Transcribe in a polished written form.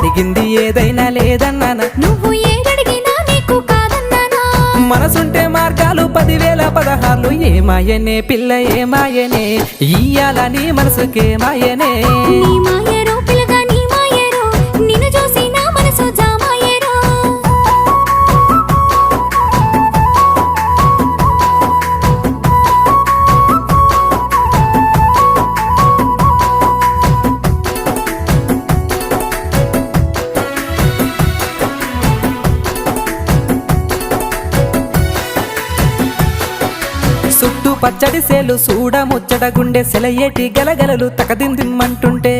అడిగింది ఏదైనా లేదన్నానా నువ్వు ఏదడిగినా నీకు కాదన్నానా మనసుంటే మార్గాలు 10,000 16 ఏమాయనే పిల్ల ఏమాయనే ఇయ్యాల నీ మనసుకేమాయనే నీ మాయరో పిల్లగా నీ మాయరో నిన్ను చూసి నా మనసు జామాయరో చుట్టూ పచ్చడి సేలు చూడ ముచ్చట గుండె సెలయేటి గలగలలు తకదిందిమ్మంటుంటే